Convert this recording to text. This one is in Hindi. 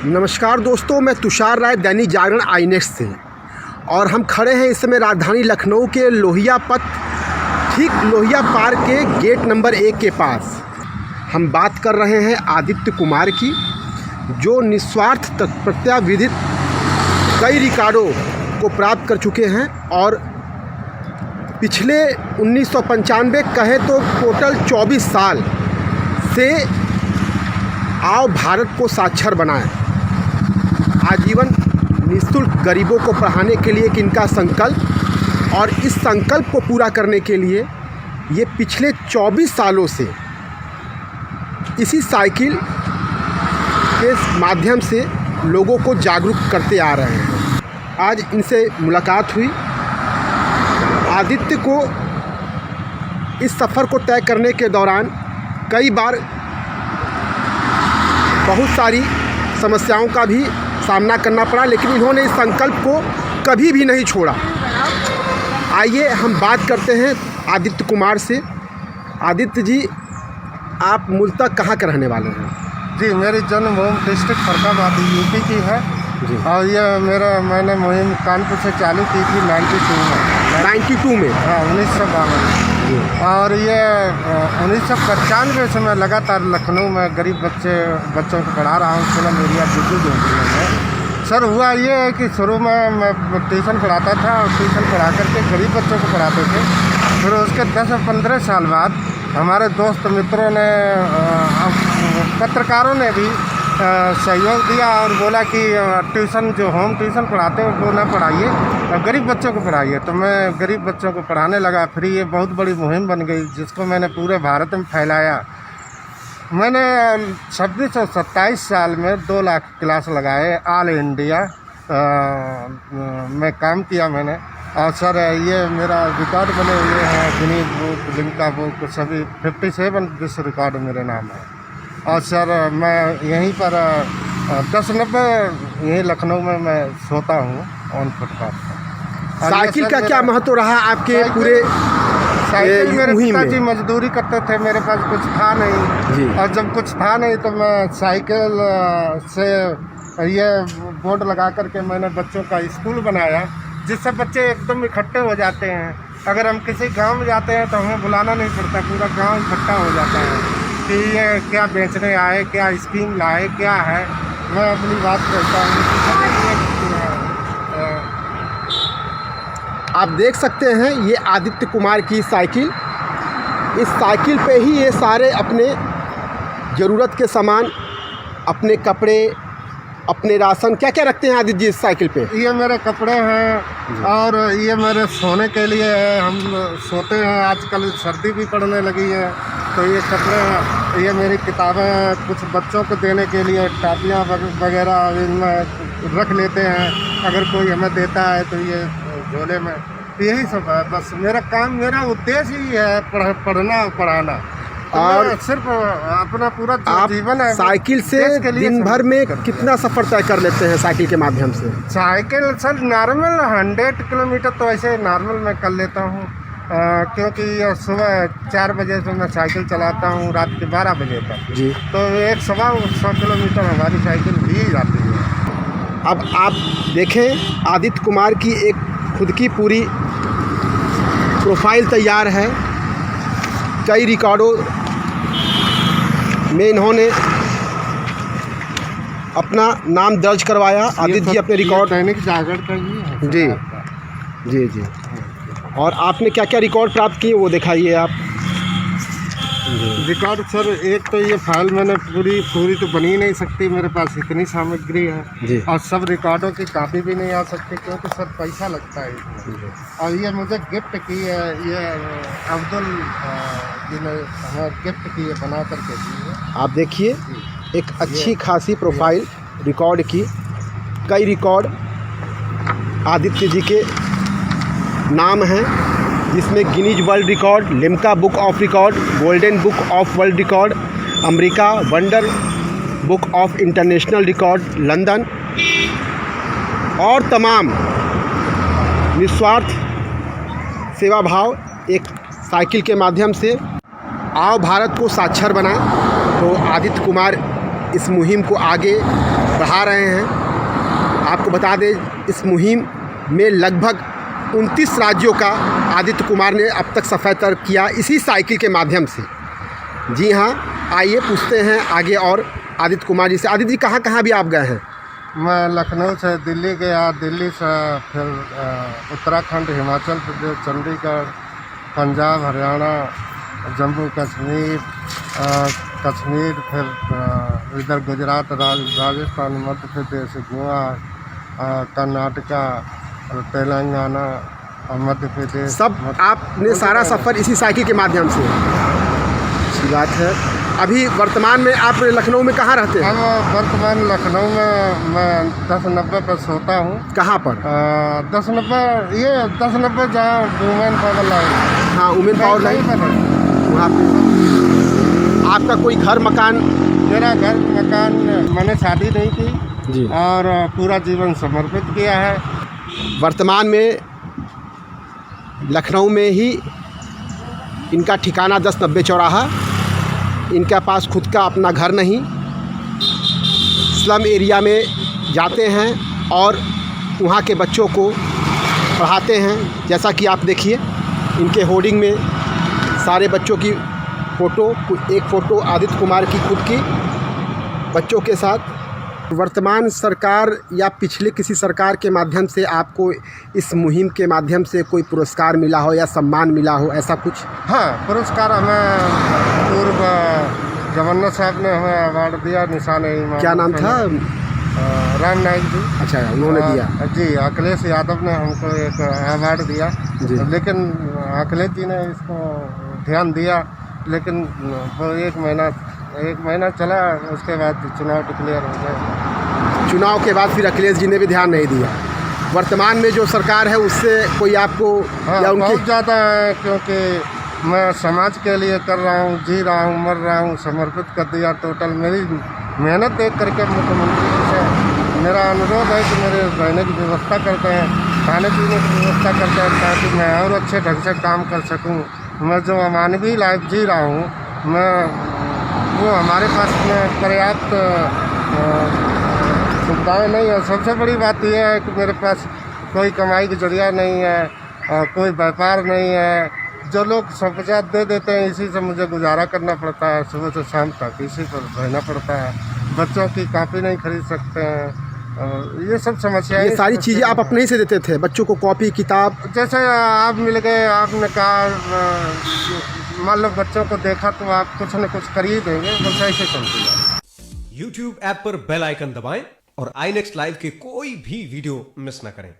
नमस्कार दोस्तों, मैं तुषार राय, दैनिक जागरण आई नेक्स्ट से। और हम खड़े हैं इस समय राजधानी लखनऊ के लोहिया पथ, ठीक लोहिया पार्क के गेट नंबर 1 के पास। हम बात कर रहे हैं आदित्य कुमार की, जो निस्वार्थ प्रत्याविधित कई रिकॉर्डों को प्राप्त कर चुके हैं और पिछले 1995 कहे तो टोटल 24 साल से आओ भारत को साक्षर बनाएं, आजीवन निःशुल्क गरीबों को पढ़ाने के लिए इनका संकल्प, और इस संकल्प को पूरा करने के लिए ये पिछले 24 सालों से इसी साइकिल के माध्यम से लोगों को जागरूक करते आ रहे हैं। आज इनसे मुलाकात हुई। आदित्य को इस सफ़र को तय करने के दौरान कई बार बहुत सारी समस्याओं का भी सामना करना पड़ा, लेकिन इन्होंने इस संकल्प को कभी भी नहीं छोड़ा। आइए हम बात करते हैं आदित्य कुमार से। आदित्य जी, आप मूलतः कहाँ के रहने वाले हैं? जी, मेरी जन्मभूमि डिस्ट्रिक्ट फरक्काबाद यूपी की है जी। और ये मैंने मुहिम कानपुर से चालू की थी 92 में। हाँ, 1952। और ये 1995 से मैं लगातार लखनऊ में गरीब बच्चों को पढ़ा रहा हूँ। फिल्म एरिया बुद्धू झोंपड़ियों में। सर, हुआ ये है कि शुरू में मैं ट्यूशन पढ़ाता था और ट्यूशन पढ़ा करके गरीब बच्चों को पढ़ाते थे। फिर उसके 10 से 15 साल बाद हमारे दोस्त मित्रों ने, पत्रकारों ने भी सहयोग दिया और बोला कि ट्यूशन जो होम ट्यूशन पढ़ाते हो वो ना पढ़ाइए, गरीब बच्चों को पढ़ाइए। तो मैं गरीब बच्चों को पढ़ाने लगा। फिर ये बहुत बड़ी मुहिम बन गई, जिसको मैंने पूरे भारत में फैलाया। मैंने 2627 साल में 2 लाख क्लास लगाए, ऑल इंडिया में काम किया मैंने। और सर, ये मेरा रिकॉर्ड बने हुए हैं, गिनीज बुक, लिम्का बुक, सभी 57 विश्व रिकॉर्ड मेरे नाम है। और सर, मैं यहीं पर 10-90 यहीं लखनऊ में मैं सोता हूँ ऑन फुटपाथ। साइकिल का क्या महत्व रहा आपके पूरे साइकिल? मेरे पिताजी मजदूरी करते थे, मेरे पास कुछ था नहीं जी। और जब कुछ था नहीं तो मैं साइकिल से ये बोर्ड लगा करके मैंने बच्चों का स्कूल बनाया, जिससे बच्चे एकदम इकट्ठे हो जाते हैं। अगर हम किसी गांव में जाते हैं तो हमें बुलाना नहीं पड़ता, पूरा गांव इकट्ठा हो जाता है कि ये क्या बेचने आए, क्या स्कीम लाए, क्या है। मैं अपनी बात करता हूँ। आप देख सकते हैं ये आदित्य कुमार की साइकिल। इस साइकिल पे ही ये सारे अपने ज़रूरत के सामान, अपने कपड़े, अपने राशन, क्या क्या रखते हैं आदित्य जी इस साइकिल पे? ये मेरे कपड़े हैं और ये मेरे सोने के लिए है। हम सोते हैं, आजकल सर्दी भी पड़ने लगी है तो ये कपड़े हैं। ये मेरी किताबें हैं, कुछ बच्चों को देने के लिए टॉपियाँ वगैरह इनमें रख लेते हैं। अगर कोई हमें देता है तो ये झोले में। यही सब है बस मेरा काम। मेरा उद्देश्य ही है पढ़ना और पढ़ाना। और सिर्फ अपना पूरा जीवन है। साइकिल से दिन भर में कितना सफ़र तय कर लेते हैं साइकिल के माध्यम से? साइकिल सर नॉर्मल 100 किलोमीटर तो ऐसे नॉर्मल मैं कर लेता हूँ, क्योंकि सुबह 4 बजे से मैं साइकिल चलाता हूँ रात के 12 बजे तक जी। तो 100 किलोमीटर हमारी साइकिल भी जाती है। अब आप देखें, आदित्य कुमार की एक खुद की पूरी प्रोफाइल तैयार है। कई रिकॉर्डों में इन्होंने अपना नाम दर्ज करवाया। आदित्य जी अपने रिकॉर्ड दैनिक जागरण का ही है जी जी जी। और आपने क्या क्या रिकॉर्ड प्राप्त किए वो दिखाइए आप। रिकॉर्ड सर, एक तो ये फाइल मैंने पूरी तो बनी नहीं सकती, मेरे पास इतनी सामग्री है जी। और सब रिकॉर्डों की कॉपी भी नहीं आ सकती क्योंकि सर पैसा लगता है इसमें। और ये मुझे गिफ्ट की है, ये अब्दुल जी ने हमें गिफ्ट की है, बना करके दी है। आप देखिए, एक अच्छी खासी प्रोफाइल रिकॉर्ड की। कई रिकॉर्ड आदित्य जी के नाम हैं, जिसमें Guinness world record, Limca book of record, golden book of world record, America wonder book of international record, London, और तमाम निस्वार्थ सेवा भाव एक साइकिल के माध्यम से आओ भारत को साक्षर बनाएं। तो आदित्य कुमार इस मुहिम को आगे बढ़ा रहे हैं। आपको बता दें इस मुहिम में लगभग 29 राज्यों का आदित्य कुमार ने अब तक सफ़र तय किया इसी साइकिल के माध्यम से। जी हाँ, आइए पूछते हैं आगे और आदित्य कुमार जी से। आदित्य जी, कहाँ कहाँ भी आप गए हैं? मैं लखनऊ से दिल्ली गया, दिल्ली से फिर उत्तराखंड, हिमाचल प्रदेश, चंडीगढ़, पंजाब, हरियाणा, जम्मू कश्मीर, फिर इधर गुजरात, राजस्थान, मध्य प्रदेश, गोवा, कर्नाटका, तेलंगाना, मध्य प्रदेश। सब आपने सारा सफ़र इसी साइकिल के माध्यम से? अच्छी बात है। अभी वर्तमान में आप लखनऊ में कहाँ रहते हैं? हम वर्तमान लखनऊ में मैं 10-90 पर सोता हूँ। कहाँ पर? 10-90 जहाँ वुमेन पावर लाइन। हाँ, वुमेन पावर लाइन वहाँ पे। आपका कोई घर मकान? मेरा घर मकान, मैंने शादी नहीं की जी, और पूरा जीवन समर्पित किया है। वर्तमान में लखनऊ में ही इनका ठिकाना 10-90 चौराहा। इनके पास खुद का अपना घर नहीं, स्लम एरिया में जाते हैं और वहाँ के बच्चों को पढ़ाते हैं। जैसा कि आप देखिए इनके होर्डिंग में सारे बच्चों की फ़ोटो, एक फ़ोटो आदित्य कुमार की खुद की बच्चों के साथ। वर्तमान सरकार या पिछले किसी सरकार के माध्यम से आपको इस मुहिम के माध्यम से कोई पुरस्कार मिला हो या सम्मान मिला हो, ऐसा कुछ? हाँ, पुरस्कार हमें पूर्व गवर्नर साहब ने हमें अवार्ड दिया, निशान-ए-इमारत। क्या नाम था? राम नाईक जी। अच्छा, उन्होंने दिया जी। अखिलेश यादव ने हमको एक अवार्ड दिया जी। लेकिन अखिलेश जी ने इसको ध्यान दिया, लेकिन वो एक महीना चला, उसके बाद चुनाव डिक्लेयर हो गए। चुनाव के बाद फिर अखिलेश जी ने भी ध्यान नहीं दिया। वर्तमान में जो सरकार है उससे कोई आपको या उनकी? बहुत ज़्यादा है, क्योंकि मैं समाज के लिए कर रहा हूँ, जी रहा हूँ, मर रहा हूँ, समर्पित कर दिया टोटल। मेरी मेहनत देख करके मुख्यमंत्री जी से मेरा अनुरोध है कि मेरे रहने की व्यवस्था करते हैं, खाने पीने की व्यवस्था करते हैं, ताकि मैं और अच्छे ढंग से काम कर सकूँ। मैं जो अमानवीय लाइफ जी रहा हूँ, वो हमारे पास में पर्याप्त सुविधाएँ नहीं है। सबसे बड़ी बात यह है कि मेरे पास कोई कमाई का जरिया नहीं है और कोई व्यापार नहीं है। जो लोग 150 दे देते हैं, इसी से मुझे गुजारा करना पड़ता है, सुबह से शाम तक इसी पर रहना पड़ता है। बच्चों की कॉपी नहीं खरीद सकते हैं, ये सब समस्याएं। ये सारी चीज़ें आप अपने ही से देते थे बच्चों को? कॉपी किताब? जैसे आप मिल गए, आपने कहा मान लो बच्चों को देखा तो आप कुछ न कुछ कर ही देंगे, बस ऐसे चलती है। YouTube ऐप पर बेल आइकन दबाएं और iNext लाइव के कोई भी वीडियो मिस ना करें।